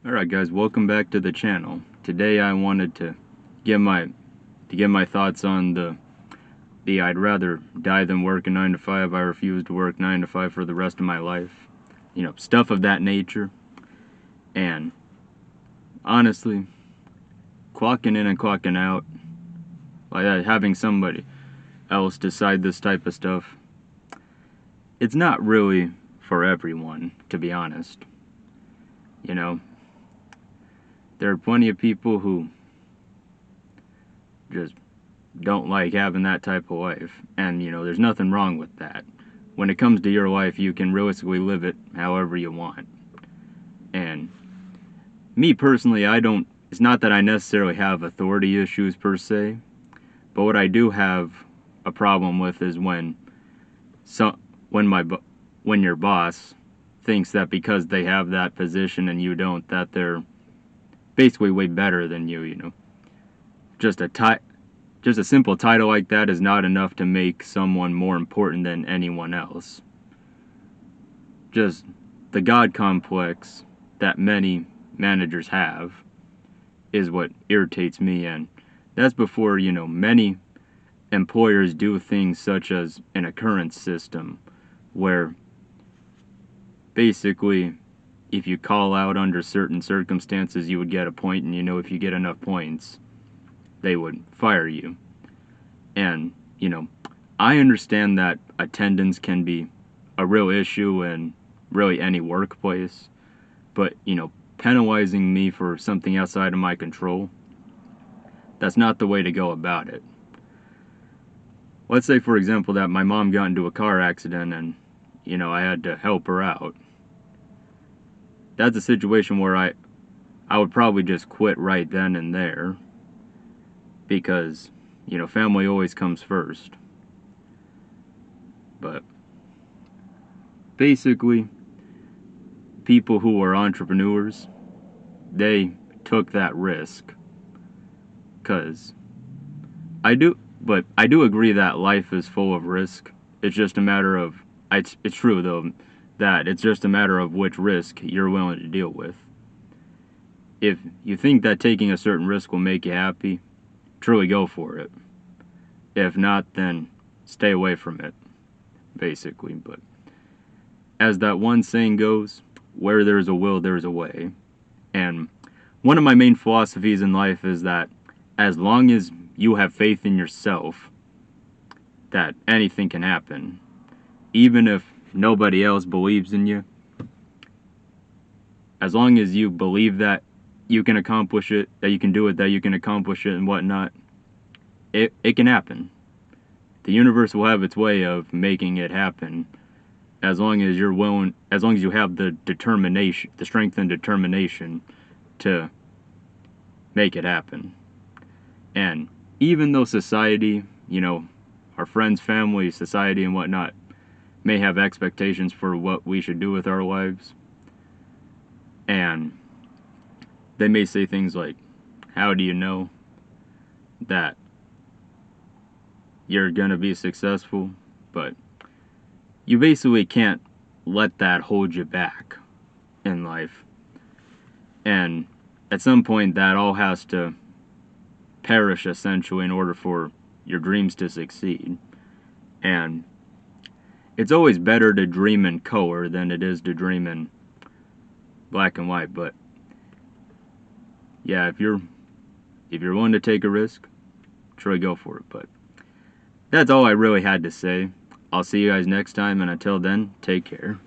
Alright guys, welcome back to the channel. Today I wanted to give my thoughts on the I'd rather die than work a 9 to 5, I refuse to work 9 to 5 for the rest of my life. Stuff of that nature. And honestly, clocking in and clocking out, like having somebody else decide this type of stuff, it's not really for everyone, to be honest. There are plenty of people who just don't like having that type of life. And, there's nothing wrong with that. When it comes to your life, you can realistically live it however you want. And me personally, it's not that I necessarily have authority issues per se, but what I do have a problem with is when your boss thinks that because they have that position and you don't, that they're basically way better than you. Just a simple title like that is not enough to make someone more important than anyone else. Just the God complex that many managers have is what irritates me, and that's before, many employers do things such as an occurrence system, where basically if you call out under certain circumstances, you would get a point, and if you get enough points, they would fire you. And, I understand that attendance can be a real issue in really any workplace, but, penalizing me for something outside of my control, that's not the way to go about it. Let's say, for example, that my mom got into a car accident and, I had to help her out. That's a situation where I would probably just quit right then and there, because, family always comes first. But basically, people who are entrepreneurs, they took that risk. I do agree that life is full of risk. It's just a matter of, it's true though, that it's just a matter of which risk you're willing to deal with. If you think that taking a certain risk will make you happy, truly go for it. If not, then stay away from it, basically. But as that one saying goes, where there's a will, there's a way. And one of my main philosophies in life is that as long as you have faith in yourself, that anything can happen. Even if nobody else believes in you, as long as you believe that you can accomplish it, that you can do it, that you can accomplish it and whatnot, it can happen. The universe will have its way of making it happen, as long as you're willing, as long as you have the determination, the strength and determination to make it happen. And even though society, our friends, family, society and whatnot, may have expectations for what we should do with our lives, and they may say things like, how do you know that you're gonna be successful? But you basically can't let that hold you back in life. And at some point that all has to perish, essentially, in order for your dreams to succeed. And it's always better to dream in color than it is to dream in black and white. But yeah, if you're willing to take a risk, try go for it. But that's all I really had to say. I'll see you guys next time, and until then, take care.